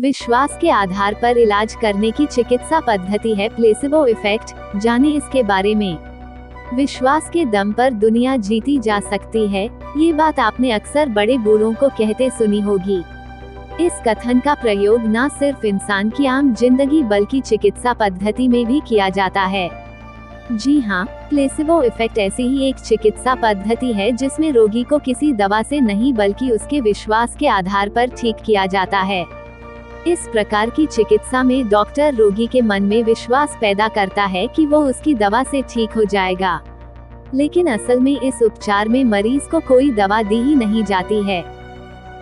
विश्वास के आधार पर इलाज करने की चिकित्सा पद्धति है प्लेसिबो इफेक्ट। जाने इसके बारे में। विश्वास के दम पर दुनिया जीती जा सकती है, ये बात आपने अक्सर बड़े बूढ़ों को कहते सुनी होगी। इस कथन का प्रयोग न सिर्फ इंसान की आम जिंदगी बल्कि चिकित्सा पद्धति में भी किया जाता है। जी हाँ, प्लेसिबो इफेक्ट ऐसी ही एक चिकित्सा पद्धति है जिसमें रोगी को किसी दवा से नहीं बल्कि उसके विश्वास के आधार पर ठीक किया जाता है। इस प्रकार की चिकित्सा में डॉक्टर रोगी के मन में विश्वास पैदा करता है कि वो उसकी दवा से ठीक हो जाएगा, लेकिन असल में इस उपचार में मरीज को कोई दवा दी ही नहीं जाती है।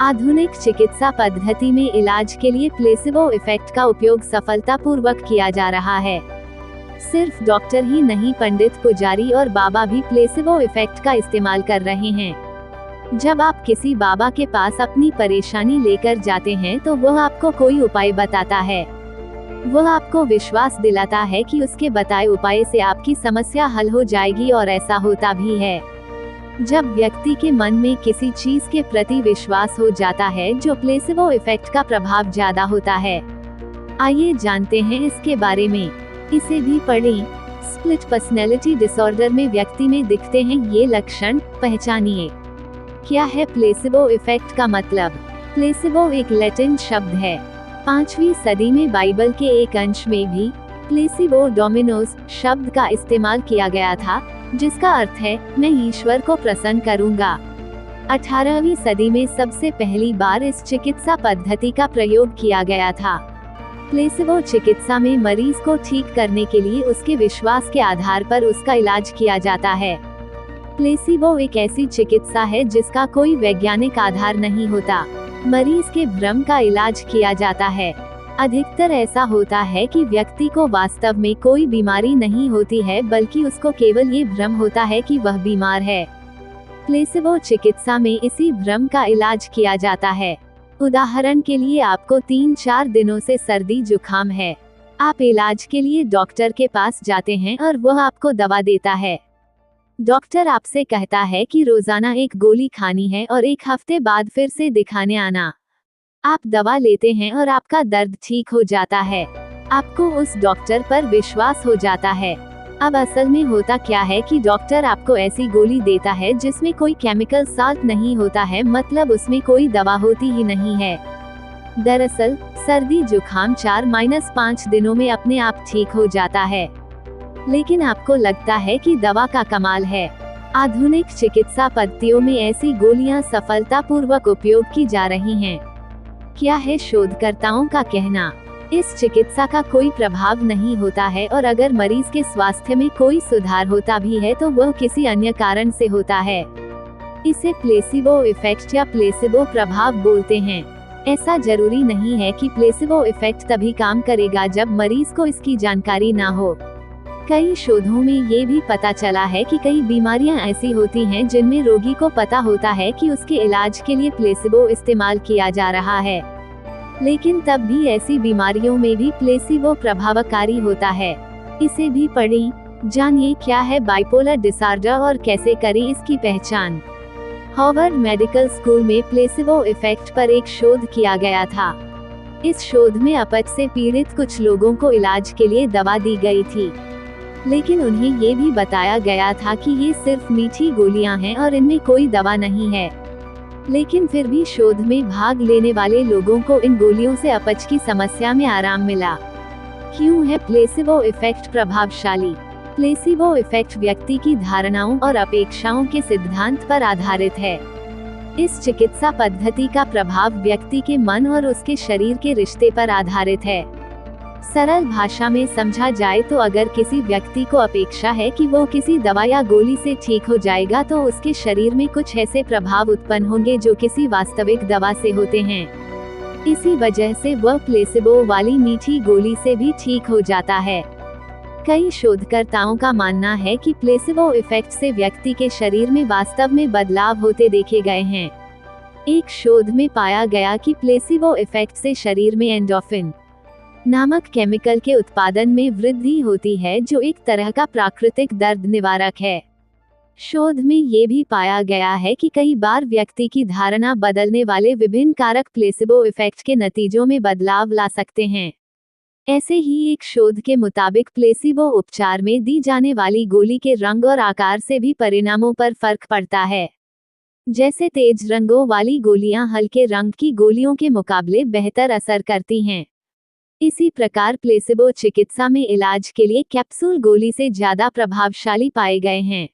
आधुनिक चिकित्सा पद्धति में इलाज के लिए प्लेसिबो इफेक्ट का उपयोग सफलतापूर्वक किया जा रहा है। सिर्फ डॉक्टर ही नहीं, पंडित, पुजारी और बाबा भी प्लेसिबो इफेक्ट का इस्तेमाल कर रहे हैं। जब आप किसी बाबा के पास अपनी परेशानी लेकर जाते हैं तो वह आपको कोई उपाय बताता है। वह आपको विश्वास दिलाता है कि उसके बताए उपाय से आपकी समस्या हल हो जाएगी, और ऐसा होता भी है। जब व्यक्ति के मन में किसी चीज के प्रति विश्वास हो जाता है जो प्लेसिबो इफेक्ट का प्रभाव ज्यादा होता है। आइए जानते हैं इसके बारे में। इसे भी पढ़ें। स्प्लिट पर्सनैलिटी डिसऑर्डर में व्यक्ति में दिखते हैं ये लक्षण, पहचानिए। क्या है प्लेसिबो इफेक्ट का मतलब? प्लेसिबो एक लैटिन शब्द है। 5वीं सदी में बाइबल के एक अंश में भी प्लेसिबो डोमिनोस शब्द का इस्तेमाल किया गया था, जिसका अर्थ है मैं ईश्वर को प्रसन्न करूंगा। 18वीं सदी में सबसे पहली बार इस चिकित्सा पद्धति का प्रयोग किया गया था। प्लेसिबो चिकित्सा में मरीज को ठीक करने के लिए उसके विश्वास के आधार पर उसका इलाज किया जाता है। प्लेसिबो एक ऐसी चिकित्सा है जिसका कोई वैज्ञानिक आधार नहीं होता। मरीज के भ्रम का इलाज किया जाता है। अधिकतर ऐसा होता है कि व्यक्ति को वास्तव में कोई बीमारी नहीं होती है, बल्कि उसको केवल ये भ्रम होता है कि वह बीमार है। प्लेसिबो चिकित्सा में इसी भ्रम का इलाज किया जाता है। उदाहरण के लिए, आपको 3-4 दिनों से सर्दी जुकाम है। आप इलाज के लिए डॉक्टर के पास जाते हैं और वह आपको दवा देता है। डॉक्टर आपसे कहता है कि रोजाना एक गोली खानी है और 1 हफ्ते बाद फिर से दिखाने आना। आप दवा लेते हैं और आपका दर्द ठीक हो जाता है। आपको उस डॉक्टर पर विश्वास हो जाता है। अब असल में होता क्या है कि डॉक्टर आपको ऐसी गोली देता है जिसमें कोई केमिकल साल्ट नहीं होता है, मतलब उसमें कोई दवा होती ही नहीं है। दरअसल सर्दी जुकाम 4-5 दिनों में अपने आप ठीक हो जाता है, लेकिन आपको लगता है कि दवा का कमाल है। आधुनिक चिकित्सा पद्धतियों में ऐसी गोलियां सफलतापूर्वक उपयोग की जा रही हैं। क्या है शोधकर्ताओं का कहना? इस चिकित्सा का कोई प्रभाव नहीं होता है, और अगर मरीज के स्वास्थ्य में कोई सुधार होता भी है तो वह किसी अन्य कारण से होता है। इसे प्लेसिबो इफेक्ट या प्लेसिबो प्रभाव बोलते हैं। ऐसा जरूरी नहीं है कि प्लेसिबो इफेक्ट तभी काम करेगा जब मरीज को इसकी जानकारी ना हो। कई शोधों में ये भी पता चला है कि कई बीमारियां ऐसी होती हैं जिनमें रोगी को पता होता है कि उसके इलाज के लिए प्लेसिबो इस्तेमाल किया जा रहा है, लेकिन तब भी ऐसी बीमारियों में भी प्लेसिबो प्रभावकारी होता है। इसे भी पढ़ें। जानिए क्या है बाइपोलर डिसऑर्डर और कैसे करें इसकी पहचान। हार्वर्ड मेडिकल स्कूल में प्लेसिबो इफेक्ट पर एक शोध किया गया था। इस शोध में अपच से पीड़ित कुछ लोगों को इलाज के लिए दवा दी गई थी, लेकिन उन्हें ये भी बताया गया था कि ये सिर्फ मीठी गोलियां हैं और इनमें कोई दवा नहीं है। लेकिन फिर भी शोध में भाग लेने वाले लोगों को इन गोलियों से अपच की समस्या में आराम मिला। क्यों है प्लेसिबो इफेक्ट प्रभावशाली? प्लेसिबो इफेक्ट व्यक्ति की धारणाओं और अपेक्षाओं के सिद्धांत पर आधारित है। इस चिकित्सा पद्धति का प्रभाव व्यक्ति के मन और उसके शरीर के रिश्ते पर आधारित है। सरल भाषा में समझा जाए तो अगर किसी व्यक्ति को अपेक्षा है कि वो किसी दवा या गोली से ठीक हो जाएगा, तो उसके शरीर में कुछ ऐसे प्रभाव उत्पन्न होंगे जो किसी वास्तविक दवा से होते हैं। इसी वजह से वह प्लेसिबो वाली मीठी गोली से भी ठीक हो जाता है। कई शोधकर्ताओं का मानना है कि प्लेसिबो इफेक्ट से व्यक्ति के शरीर में वास्तव में बदलाव होते देखे गए हैं। एक शोध में पाया गया कि प्लेसिबो इफेक्ट से शरीर में एंडोर्फिन नामक केमिकल के उत्पादन में वृद्धि होती है, जो एक तरह का प्राकृतिक दर्द निवारक है। शोध में ये भी पाया गया है कि कई बार व्यक्ति की धारणा बदलने वाले विभिन्न कारक प्लेसिबो इफेक्ट के नतीजों में बदलाव ला सकते हैं। ऐसे ही एक शोध के मुताबिक प्लेसिबो उपचार में दी जाने वाली गोली के रंग और आकार से भी परिणामों पर फर्क पड़ता है। जैसे तेज रंगों वाली गोलियां हल्के रंग की गोलियों के मुकाबले बेहतर असर करती हैं। इसी प्रकार प्लेसिबो चिकित्सा में इलाज के लिए कैप्सूल गोली से ज्यादा प्रभावशाली पाए गए हैं।